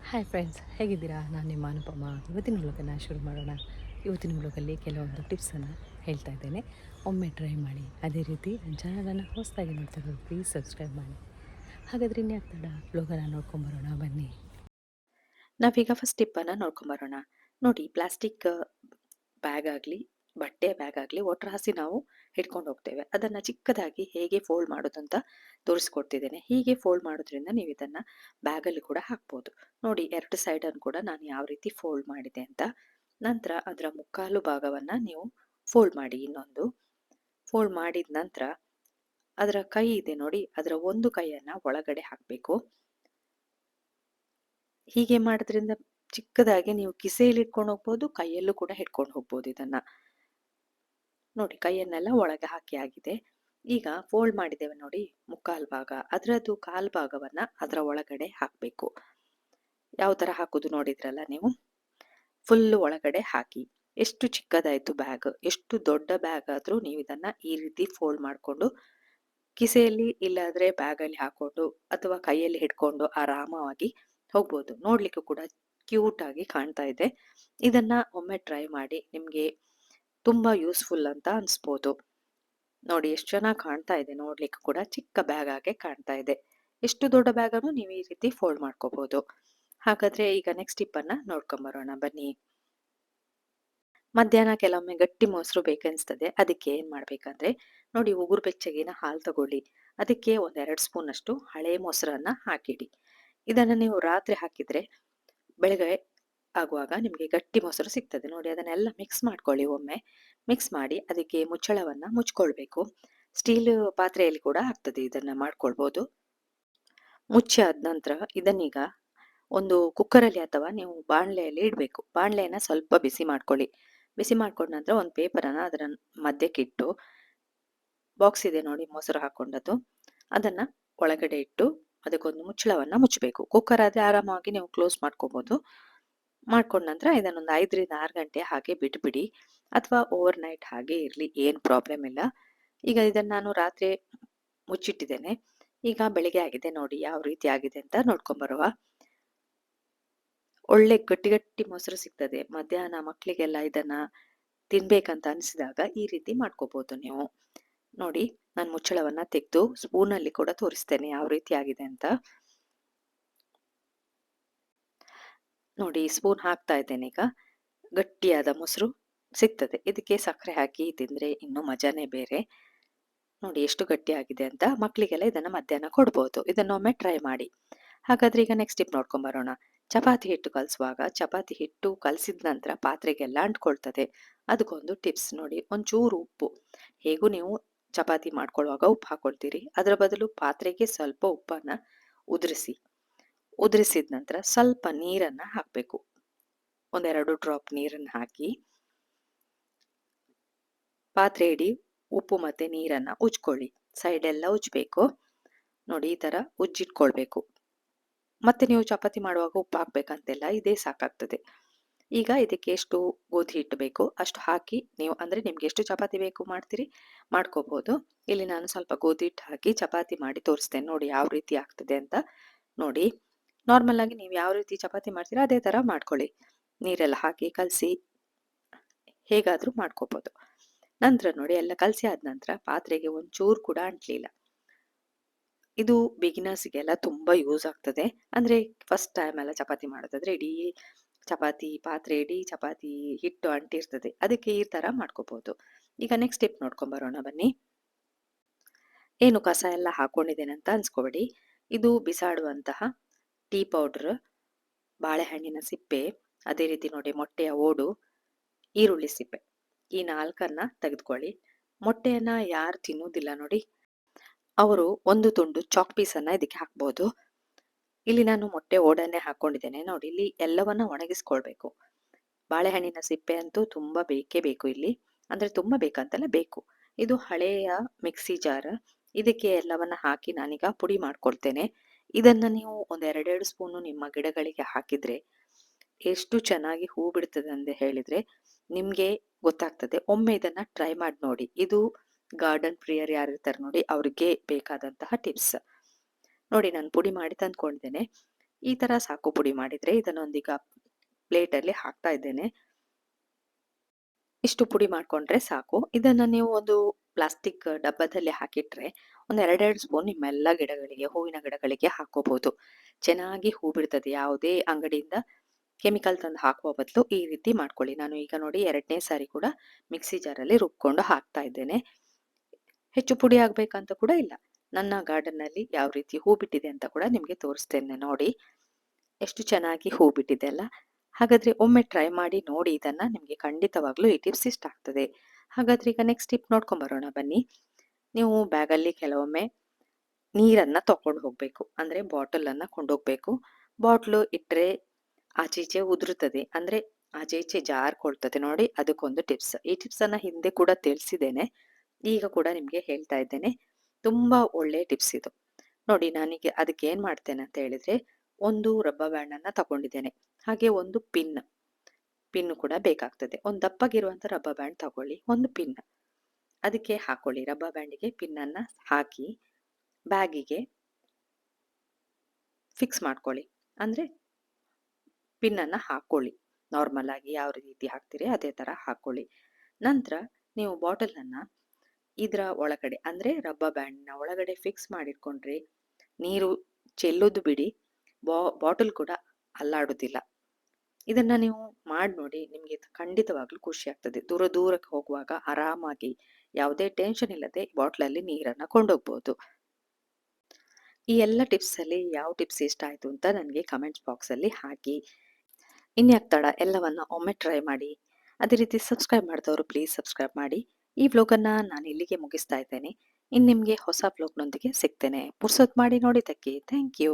Hi friends, ಹೇಗಿದ್ದೀರಾ? ನಾನು ನಿಮ್ಮ ಅನುಪಮ. ಇವತ್ತಿನ ವ್ಲಾಗನ್ನು ಶುರು ಮಾಡೋಣ. ಇವತ್ತಿನ ವ್ಲಾಗಲ್ಲಿ ಕೆಲವೊಂದು ಟಿಪ್ಸನ್ನು ಹೇಳ್ತಾ ಇದ್ದೇನೆ. ಒಮ್ಮೆ ಟ್ರೈ ಮಾಡಿ. ಅದೇ ರೀತಿ ನನ್ನ ಚಾನಲನ್ನು ಹೊಸದಾಗಿ ನೋಡ್ತಾ ಇರೋರು ಪ್ಲೀಸ್ ಸಬ್ಸ್ಕ್ರೈಬ್ ಮಾಡಿ. ಹಾಗಾದರೆ ಇನ್ಯಾಕೆ ತಡ, ವ್ಲಾಗನ್ನು ನೋಡ್ಕೊಂಬರೋಣ ಬನ್ನಿ. ನಾವೀಗ ಫಸ್ಟ್ ಟಿಪ್ಪನ್ನು ನೋಡ್ಕೊಂಬರೋಣ. ನೋಡಿ, ಪ್ಲಾಸ್ಟಿಕ್ ಬ್ಯಾಗ್ ಆಗಲಿ, ಬಟ್ಟೆ ಬ್ಯಾಗ್ ಆಗಲಿ, ಒಟ್ರ ಹಸಿ ನಾವು ಹಿಡ್ಕೊಂಡು ಹೋಗ್ತೇವೆ. ಅದನ್ನು ಚಿಕ್ಕದಾಗಿ ಹೇಗೆ ಫೋಲ್ಡ್ ಮಾಡೋದು ಅಂತ ತೋರಿಸ್ಕೊಡ್ತಿದ್ದೇನೆ. ಹೀಗೆ ಫೋಲ್ಡ್ ಮಾಡೋದ್ರಿಂದ ನೀವು ಇದನ್ನು ಬ್ಯಾಗಲ್ಲಿ ಕೂಡ ಹಾಕ್ಬೋದು. ನೋಡಿ, ಎರಡು ಸೈಡನ್ನು ಕೂಡ ನಾನು ಯಾವ ರೀತಿ ಫೋಲ್ಡ್ ಮಾಡಿದೆ ಅಂತ. ನಂತರ ಅದರ ಮುಕ್ಕಾಲು ಭಾಗವನ್ನು ನೀವು ಫೋಲ್ಡ್ ಮಾಡಿ. ಇನ್ನೊಂದು ಫೋಲ್ಡ್ ಮಾಡಿದ ನಂತರ ಅದರ ಕೈ ಇದೆ ನೋಡಿ, ಅದರ ಒಂದು ಕೈಯನ್ನು ಒಳಗಡೆ ಹಾಕಬೇಕು. ಹೀಗೆ ಮಾಡೋದ್ರಿಂದ ಚಿಕ್ಕದಾಗಿ ನೀವು ಕಿಸೆಯಲ್ಲಿ ಇಟ್ಕೊಂಡು ಹೋಗ್ಬೋದು, ಕೈಯಲ್ಲೂ ಕೂಡ ಹಿಡ್ಕೊಂಡು ಹೋಗ್ಬೋದು. ಇದನ್ನ ನೋಡಿ, ಕೈಯನ್ನೆಲ್ಲ ಒಳಗೆ ಹಾಕಿ ಆಗಿದೆ. ಈಗ ಫೋಲ್ಡ್ ಮಾಡಿದ್ದೇವೆ ನೋಡಿ, ಮುಕ್ಕಾಲು ಭಾಗ, ಅದರದ್ದು ಕಾಲು ಭಾಗವನ್ನ ಅದರ ಒಳಗಡೆ ಹಾಕಬೇಕು. ಯಾವ ತರ ಹಾಕುದು ನೋಡಿದ್ರಲ್ಲ ನೀವು. ಫುಲ್ ಒಳಗಡೆ ಹಾಕಿ. ಎಷ್ಟು ಚಿಕ್ಕದಾಯ್ತು ಬ್ಯಾಗ್. ಎಷ್ಟು ದೊಡ್ಡ ಬ್ಯಾಗ್ ಆದ್ರೂ ನೀವು ಇದನ್ನ ಈ ರೀತಿ ಫೋಲ್ಡ್ ಮಾಡಿಕೊಂಡು ಕಿಸೆಯಲ್ಲಿ ಇಲ್ಲಾದ್ರೆ ಬ್ಯಾಗಲ್ಲಿ ಹಾಕೊಂಡು ಅಥವಾ ಕೈಯಲ್ಲಿ ಹಿಡ್ಕೊಂಡು ಆರಾಮವಾಗಿ ಹೋಗ್ಬೋದು. ನೋಡ್ಲಿಕ್ಕೂ ಕೂಡ ಕ್ಯೂಟ್ ಆಗಿ ಕಾಣ್ತಾ ಇದೆ. ಇದನ್ನ ಒಮ್ಮೆ ಟ್ರೈ ಮಾಡಿ, ನಿಮ್ಗೆ ತುಂಬಾ ಯೂಸ್ಫುಲ್ ಅಂತ ಅನ್ಸ್ಬೋದು. ನೋಡಿ, ಎಷ್ಟು ಚೆನ್ನಾಗಿ ಕಾಣ್ತಾ ಇದೆ. ನೋಡ್ಲಿಕ್ಕೂ ಕೂಡ ಚಿಕ್ಕ ಬ್ಯಾಗ್ ಆಗೆ ಕಾಣ್ತಾ ಇದೆ. ಎಷ್ಟು ದೊಡ್ಡ ಬ್ಯಾಗ್ ಅನ್ನು ನೀವು ಈ ರೀತಿ ಫೋಲ್ಡ್ ಮಾಡ್ಕೋಬಹುದು. ಹಾಗಾದ್ರೆ ಈಗ ನೆಕ್ಸ್ಟ್ ಟಿಪ್ ಅನ್ನ ನೋಡ್ಕೊಂಬರೋಣ ಬನ್ನಿ. ಮಧ್ಯಾಹ್ನ ಕೆಲವೊಮ್ಮೆ ಗಟ್ಟಿ ಮೊಸರು ಬೇಕನ್ಸ್ತದೆ. ಅದಕ್ಕೆ ಏನ್ ಮಾಡ್ಬೇಕಂದ್ರೆ, ನೋಡಿ, ಉಗುರು ಬೆಚ್ಚಗಿನ ಹಾಲು ತಗೊಳ್ಳಿ. ಅದಕ್ಕೆ ಒಂದೆರಡು ಸ್ಪೂನ್ ಅಷ್ಟು ಹಳೆ ಮೊಸರನ್ನ ಹಾಕಿಡಿ. ಇದನ್ನ ನೀವು ರಾತ್ರಿ ಹಾಕಿದ್ರೆ ಬೆಳಗ್ಗೆ ಆಗುವಾಗ ನಿಮಗೆ ಗಟ್ಟಿ ಮೊಸರು ಸಿಗ್ತದೆ. ನೋಡಿ, ಅದನ್ನೆಲ್ಲ ಮಿಕ್ಸ್ ಮಾಡ್ಕೊಳ್ಳಿ. ಒಮ್ಮೆ ಮಿಕ್ಸ್ ಮಾಡಿ ಅದಕ್ಕೆ ಮುಚ್ಚಳವನ್ನ ಮುಚ್ಕೊಳ್ಬೇಕು. ಸ್ಟೀಲ್ ಪಾತ್ರೆಯಲ್ಲಿ ಕೂಡ ಆಗ್ತದೆ, ಇದನ್ನ ಮಾಡ್ಕೊಳ್ಬೋದು. ಮುಚ್ಚಿ ಆದ ನಂತರ ಇದನ್ನೀಗ ಒಂದು ಕುಕ್ಕರಲ್ಲಿ ಅಥವಾ ನೀವು ಬಾಣಲೆಯಲ್ಲಿ ಇಡಬೇಕು. ಬಾಣಲೆಯನ್ನ ಸ್ವಲ್ಪ ಬಿಸಿ ಮಾಡ್ಕೊಳ್ಳಿ. ಬಿಸಿ ಮಾಡ್ಕೊಂಡ ನಂತರ ಒಂದು ಪೇಪರನ್ನ ಅದರ ಮಧ್ಯಕ್ಕಿಟ್ಟು, ಬಾಕ್ಸ್ ಇದೆ ನೋಡಿ ಮೊಸರು ಹಾಕೊಂಡದ್ದು, ಅದನ್ನ ಒಳಗಡೆ ಇಟ್ಟು ಅದಕ್ಕೊಂದು ಮುಚ್ಚಳವನ್ನ ಮುಚ್ಚಬೇಕು. ಕುಕ್ಕರ್ ಆದ್ರೆ ಆರಾಮಾಗಿ ನೀವು ಕ್ಲೋಸ್ ಮಾಡ್ಕೋಬಹುದು. ಮಾಡ್ಕೊಂಡ ನಂತರ ಇದನ್ನೊಂದು 5ರಿಂದ 6 ಗಂಟೆ ಹಾಗೆ ಬಿಟ್ಬಿಡಿ, ಅಥವಾ ಓವರ್ ನೈಟ್ ಹಾಗೆ ಇರಲಿ, ಏನು ಪ್ರಾಬ್ಲಮ್ ಇಲ್ಲ. ಈಗ ಇದನ್ನ ನಾನು ರಾತ್ರಿ ಮುಚ್ಚಿಟ್ಟಿದ್ದೇನೆ. ಈಗ ಬೆಳಿಗ್ಗೆ ಆಗಿದೆ. ನೋಡಿ ಯಾವ ರೀತಿ ಆಗಿದೆ ಅಂತ ನೋಡ್ಕೊಂಬರುವ. ಒಳ್ಳೆ ಗಟ್ಟಿ ಗಟ್ಟಿ ಮೊಸರು ಸಿಗ್ತದೆ. ಮಧ್ಯಾಹ್ನ ಮಕ್ಕಳಿಗೆಲ್ಲ ಇದನ್ನ ತಿನ್ಬೇಕಂತ ಅನಿಸಿದಾಗ ಈ ರೀತಿ ಮಾಡ್ಕೋಬಹುದು ನೀವು. ನೋಡಿ, ನಾನು ಮುಚ್ಚಳವನ್ನ ತೆಗೆದು ಸ್ಪೂನಲ್ಲಿ ಕೂಡ ತೋರಿಸ್ತೇನೆ ಯಾವ ರೀತಿ ಆಗಿದೆ ಅಂತ. ನೋಡಿ, ಸ್ಪೂನ್ ಹಾಕ್ತಾ ಇದ್ದೇನೆ ಈಗ. ಗಟ್ಟಿಯಾದ ಮೊಸರು ಸಿಗ್ತದೆ. ಇದಕ್ಕೆ ಸಕ್ಕರೆ ಹಾಕಿ ತಿಂದ್ರೆ ಇನ್ನು ಮಜಾನೇ ಬೇರೆ. ನೋಡಿ ಎಷ್ಟು ಗಟ್ಟಿಯಾಗಿದೆ ಅಂತ. ಮಕ್ಕಳಿಗೆಲ್ಲ ಇದನ್ನ ಮಧ್ಯಾಹ್ನ ಕೊಡ್ಬೋದು. ಇದನ್ನೊಮ್ಮೆ ಟ್ರೈ ಮಾಡಿ. ಹಾಗಾದ್ರೆ ಈಗ ನೆಕ್ಸ್ಟ್ ಟಿಪ್ ನೋಡ್ಕೊಂಡ್ ಬರೋಣ. ಚಪಾತಿ ಹಿಟ್ಟು ಕಲಸುವಾಗ ಚಪಾತಿ ಹಿಟ್ಟು ಕಲಸಿದ ನಂತರ ಪಾತ್ರೆಗೆಲ್ಲ ಅಂಟ್ಕೊಳ್ತದೆ. ಅದಕ್ಕೊಂದು ಟಿಪ್ಸ್ ನೋಡಿ. ಒಂಚೂರು ಉಪ್ಪು, ಹೇಗೂ ನೀವು ಚಪಾತಿ ಮಾಡ್ಕೊಳ್ಳುವಾಗ ಉಪ್ಪು ಹಾಕೊಳ್ತೀರಿ, ಅದರ ಬದಲು ಪಾತ್ರೆಗೆ ಸ್ವಲ್ಪ ಉಪ್ಪನ್ನ ಉದುರಿಸಿ, ಉದುರಿಸಿದ ನಂತರ ಸ್ವಲ್ಪ ನೀರನ್ನ ಹಾಕಬೇಕು. ಒಂದೆರಡು ಡ್ರಾಪ್ ನೀರನ್ನ ಹಾಕಿ ಪಾತ್ರೆ ಇಡಿ, ಉಪ್ಪು ಮತ್ತೆ ನೀರನ್ನ ಉಜ್ಕೊಳ್ಳಿ. ಸೈಡ್ ಎಲ್ಲ ಉಜ್ಬೇಕು. ನೋಡಿ, ಈ ತರ ಉಜ್ಜಿಟ್ಕೊಳ್ಬೇಕು. ಮತ್ತೆ ನೀವು ಚಪಾತಿ ಮಾಡುವಾಗ ಉಪ್ಪು ಹಾಕ್ಬೇಕಂತೆಲ್ಲ, ಇದೇ ಸಾಕಾಗ್ತದೆ. ಈಗ ಇದಕ್ಕೆ ಎಷ್ಟು ಗೋಧಿ ಹಿಟ್ಟು ಬೇಕು ಅಷ್ಟು ಹಾಕಿ, ನೀವು ಅಂದ್ರೆ ನಿಮ್ಗೆ ಎಷ್ಟು ಚಪಾತಿ ಬೇಕು ಮಾಡ್ತೀರಿ ಮಾಡ್ಕೋಬಹುದು. ಇಲ್ಲಿ ನಾನು ಸ್ವಲ್ಪ ಗೋಧಿ ಹಿಟ್ಟು ಹಾಕಿ ಚಪಾತಿ ಮಾಡಿ ತೋರಿಸ್ತೇನೆ. ನೋಡಿ ಯಾವ ರೀತಿ ಆಗ್ತದೆ ಅಂತ. ನೋಡಿ, ನಾರ್ಮಲ್ ಆಗಿ ನೀವು ಯಾವ ರೀತಿ ಚಪಾತಿ ಮಾಡ್ತೀರಾ ಅದೇ ತರ ಮಾಡ್ಕೊಳ್ಳಿ. ನೀರೆಲ್ಲ ಹಾಕಿ ಕಲಸಿ ಹೇಗಾದ್ರೂ ಮಾಡ್ಕೋಬಹುದು. ನಂತರ ನೋಡಿ, ಎಲ್ಲ ಕಲಸಿ ಆದ ನಂತರ ಪಾತ್ರೆಗೆ ಒಂಚೂರು ಕೂಡ ಅಂಟ್ಲಿಲ್ಲ. ಇದು ಬಿಗಿನರ್ಸ್ಗೆಲ್ಲ ತುಂಬಾ ಯೂಸ್ ಆಗ್ತದೆ. ಅಂದ್ರೆ ಫಸ್ಟ್ ಟೈಮ್ ಎಲ್ಲ ಚಪಾತಿ ಮಾಡೋದಾದ್ರೆ ಇಡೀ ಚಪಾತಿ ಪಾತ್ರೆ, ಇಡೀ ಚಪಾತಿ ಹಿಟ್ಟು ಅಂಟಿರ್ತದೆ. ಅದಕ್ಕೆ ಈ ತರ ಮಾಡ್ಕೋಬಹುದು. ಈಗ ನೆಕ್ಸ್ಟ್ ಸ್ಟೆಪ್ ನೋಡ್ಕೊಂಡ್ ಬರೋಣ ಬನ್ನಿ. ಏನು ಕಸ ಎಲ್ಲ ಹಾಕೊಂಡಿದ್ದೇನೆ ಅಂತ ಅನ್ಸ್ಕೋಬೇಡಿ. ಇದು ಬಿಸಾಡುವಂತಹ ಟೀ ಪೌಡರ್, ಬಾಳೆಹಣ್ಣಿನ ಸಿಪ್ಪೆ, ಅದೇ ರೀತಿ ನೋಡಿ ಮೊಟ್ಟೆಯ ಓಡು, ಈರುಳ್ಳಿ ಸಿಪ್ಪೆ, ಈ 4 ತೆಗೆದುಕೊಳ್ಳಿ. ಮೊಟ್ಟೆಯನ್ನ ಯಾರು ತಿನ್ನುವುದಿಲ್ಲ ನೋಡಿ, ಅವರು ಒಂದು ತುಂಡು ಚಾಕ್ ಪೀಸ್ ಅನ್ನ ಇದಕ್ಕೆ ಹಾಕ್ಬಹುದು. ಇಲ್ಲಿ ನಾನು ಮೊಟ್ಟೆ ಓಡನ್ನೇ ಹಾಕೊಂಡಿದ್ದೇನೆ. ನೋಡಿ, ಇಲ್ಲಿ ಎಲ್ಲವನ್ನ ಒಣಗಿಸ್ಕೊಳ್ಬೇಕು. ಬಾಳೆಹಣ್ಣಿನ ಸಿಪ್ಪೆ ಅಂತೂ ತುಂಬಾ ಬೇಕೇ ಬೇಕು ಇಲ್ಲಿ. ಅಂದ್ರೆ ತುಂಬಾ ಬೇಕಂತಲ್ಲ, ಬೇಕು. ಇದು ಹಳೆಯ ಮಿಕ್ಸಿ ಜಾರ್. ಇದಕ್ಕೆ ಎಲ್ಲವನ್ನ ಹಾಕಿ ನಾನೀಗ ಪುಡಿ ಮಾಡ್ಕೊಳ್ತೇನೆ. ಇದನ್ನ ನೀವು ಒಂದ್ ಎರಡೆರಡು ಸ್ಪೂನು ನಿಮ್ಮ ಗಿಡಗಳಿಗೆ ಹಾಕಿದ್ರೆ ಎಷ್ಟು ಚೆನ್ನಾಗಿ ಹೂ ಬಿಡ್ತದೆ ಅಂತ ಹೇಳಿದ್ರೆ ನಿಮ್ಗೆ ಗೊತ್ತಾಗ್ತದೆ. ಒಮ್ಮೆ ಇದನ್ನ ಟ್ರೈ ಮಾಡಿ ನೋಡಿ. ಇದು ಗಾರ್ಡನ್ ಪ್ರಿಯರ್ ಯಾರಿರ್ತಾರೆ ನೋಡಿ, ಅವ್ರಿಗೆ ಬೇಕಾದಂತಹ ಟಿಪ್ಸ್. ನೋಡಿ, ನಾನು ಪುಡಿ ಮಾಡಿ ತಂದ್ಕೊಂಡಿದ್ದೇನೆ. ಈ ತರ ಸಾಕು ಪುಡಿ ಮಾಡಿದ್ರೆ ಇದನ್ನೊಂದೀಗ ಪ್ಲೇಟಲ್ಲಿ ಹಾಕ್ತಾ ಇದ್ದೇನೆ. ಇಷ್ಟು ಪುಡಿ ಮಾಡ್ಕೊಂಡ್ರೆ ಸಾಕು. ಇದನ್ನ ನೀವು ಒಂದು ಪ್ಲಾಸ್ಟಿಕ್ ಡಬ್ಬದಲ್ಲಿ ಹಾಕಿಟ್ರೆ ಒಂದು 2 ಸ್ಪೂನ್ ನಿಮ್ಮೆಲ್ಲ ಗಿಡಗಳಿಗೆ, ಹೂವಿನ ಗಿಡಗಳಿಗೆ ಹಾಕೋಬಹುದು. ಚೆನ್ನಾಗಿ ಹೂ ಬಿಡ್ತದೆ. ಯಾವುದೇ ಅಂಗಡಿಯಿಂದ ಕೆಮಿಕಲ್ ತಂದು ಹಾಕುವ ಬದಲು ಈ ರೀತಿ ಮಾಡ್ಕೊಳ್ಳಿ. ನಾನು ಈಗ ನೋಡಿ 2ನೇ ಸಾರಿ ಕೂಡ ಮಿಕ್ಸಿ ಜಾರಲ್ಲಿ ರುಬ್ಕೊಂಡು ಹಾಕ್ತಾ ಇದ್ದೇನೆ. ಹೆಚ್ಚು ಪುಡಿ ಆಗ್ಬೇಕಂತ ಕೂಡ ಇಲ್ಲ. ನನ್ನ ಗಾರ್ಡನ್ ನಲ್ಲಿ ಯಾವ ರೀತಿ ಹೂ ಬಿಟ್ಟಿದೆ ಅಂತ ಕೂಡ ನಿಮ್ಗೆ ತೋರಿಸ್ತೇನೆ ನೋಡಿ. ಎಷ್ಟು ಚೆನ್ನಾಗಿ ಹೂ ಬಿಟ್ಟಿದೆ ಅಲ್ಲ. ಹಾಗಾದ್ರೆ ಒಮ್ಮೆ ಟ್ರೈ ಮಾಡಿ ನೋಡಿ ಇದನ್ನ. ನಿಮ್ಗೆ ಖಂಡಿತವಾಗ್ಲೂ ಈ ಟಿಪ್ಸ್ ಇಷ್ಟ ಆಗ್ತದೆ. ಹಾಗಾದ್ರೆ ಈಗ ನೆಕ್ಸ್ಟ್ ಟಿಪ್ ನೋಡ್ಕೊಂಡ್ ಬರೋಣ ಬನ್ನಿ. ನೀವು ಬ್ಯಾಗಲ್ಲಿ ಕೆಲವೊಮ್ಮೆ ನೀರನ್ನ ತಕೊಂಡು ಹೋಗ್ಬೇಕು. ಅಂದ್ರೆ ಬಾಟಲ್ ಅನ್ನ ಕೊಂಡೋಗ್ಬೇಕು. ಬಾಟ್ಲು ಇಟ್ರೆ ಆಚೆ ಈಚೆ ಉದುರುತ್ತದೆ. ಅಂದ್ರೆ ಆಚೆ ಈಚೆ ಜಾರ್ಕೊಳ್ತದೆ ನೋಡಿ. ಅದಕ್ಕೊಂದು ಟಿಪ್ಸ್. ಈ ಟಿಪ್ಸ್ ಅನ್ನ ಹಿಂದೆ ಕೂಡ ತಿಳಿಸಿದ್ದೇನೆ. ಈಗ ಕೂಡ ನಿಮ್ಗೆ ಹೇಳ್ತಾ ಇದ್ದೇನೆ. ತುಂಬಾ ಒಳ್ಳೆ ಟಿಪ್ಸ್ ಇದು. ನೋಡಿ ನಾನೀಗ ಅದಕ್ಕೆ ಏನ್ ಮಾಡ್ತೇನೆ ಅಂತ ಹೇಳಿದ್ರೆ, ಒಂದು ರಬ್ಬರ್ ಬ್ಯಾಂಡ್ ಅನ್ನ ತಗೊಂಡಿದ್ದೇನೆ. ಹಾಗೆ ಒಂದು ಪಿನ್ ಕೂಡ ಬೇಕಾಗ್ತದೆ. ಒಂದು ದಪ್ಪಗಿರುವಂತ ರಬ್ಬರ್ ಬ್ಯಾಂಡ್ ತಗೊಳ್ಳಿ. ಒಂದು ಪಿನ್ ಅದಕ್ಕೆ ಹಾಕೊಳ್ಳಿ. ರಬ್ಬರ್ ಬ್ಯಾಂಡಿಗೆ ಪಿನ್ ಅನ್ನ ಹಾಕಿ ಬ್ಯಾಗಿಗೆ ಫಿಕ್ಸ್ ಮಾಡ್ಕೊಳ್ಳಿ. ಅಂದ್ರೆ ಪಿನ್ ಅನ್ನ ಹಾಕೊಳ್ಳಿ. ನಾರ್ಮಲ್ ಆಗಿ ಯಾವ ರೀತಿ ಹಾಕ್ತೀರಿ ಅದೇ ತರ ಹಾಕೊಳ್ಳಿ. ನಂತರ ನೀವು ಬಾಟಲ್ ಅನ್ನ ಇದರ ಒಳಗಡೆ ಅಂದ್ರೆ ರಬ್ಬರ್ ಬ್ಯಾಂಡ್ ನ ಒಳಗಡೆ ಫಿಕ್ಸ್ ಮಾಡಿಟ್ಕೊಂಡ್ರೆ ನೀರು ಚೆಲ್ಲೋದು ಬಿಡಿ, ಬಾಟಲ್ ಕೂಡ ಅಲ್ಲಾಡುದಿಲ್ಲ. ಇದನ್ನ ನೀವು ಮಾಡಿ ನೋಡಿ. ನಿಮ್ಗೆ ಖಂಡಿತವಾಗ್ಲೂ ಖುಷಿ ಆಗ್ತದೆ. ದೂರಕ್ಕೆ ಹೋಗುವಾಗ ಆರಾಮಾಗಿ ಯಾವುದೇ ಟೆನ್ಷನ್ ಇಲ್ಲದೆ ಬಾಟ್ಲಲ್ಲಿ ನೀರನ್ನ ಕೊಂಡೋಗ್ಬಹುದು. ಈ ಎಲ್ಲ ಟಿಪ್ಸ್ ಅಲ್ಲಿ ಯಾವ ಟಿಪ್ಸ್ ಇಷ್ಟ ಆಯ್ತು ಅಂತ ನನಗೆ ಕಮೆಂಟ್ಸ್ ಬಾಕ್ಸ್ ಅಲ್ಲಿ ಹಾಕಿ. ಇನ್ಯಾಕ್ ತಡ, ಎಲ್ಲವನ್ನ ಒಮ್ಮೆ ಟ್ರೈ ಮಾಡಿ. ಅದೇ ರೀತಿ ಸಬ್ಸ್ಕ್ರೈಬ್ ಮಾಡಿದವರು ಪ್ಲೀಸ್ ಸಬ್ಸ್ಕ್ರೈಬ್ ಮಾಡಿ. ಈ ವ್ಲಾಗನ್ನ ನಾನು ಇಲ್ಲಿಗೆ ಮುಗಿಸ್ತಾ ಇದ್ದೇನೆ. ಇನ್ನು ನಿಮಗೆ ಹೊಸ ವ್ಲಾಗ್ನೊಂದಿಗೆ ಸಿಗ್ತೇನೆ. ಪುರ್ಸೊತ್ ಮಾಡಿ ನೋಡಿದ್ದಕ್ಕೆ ಥ್ಯಾಂಕ್ ಯು.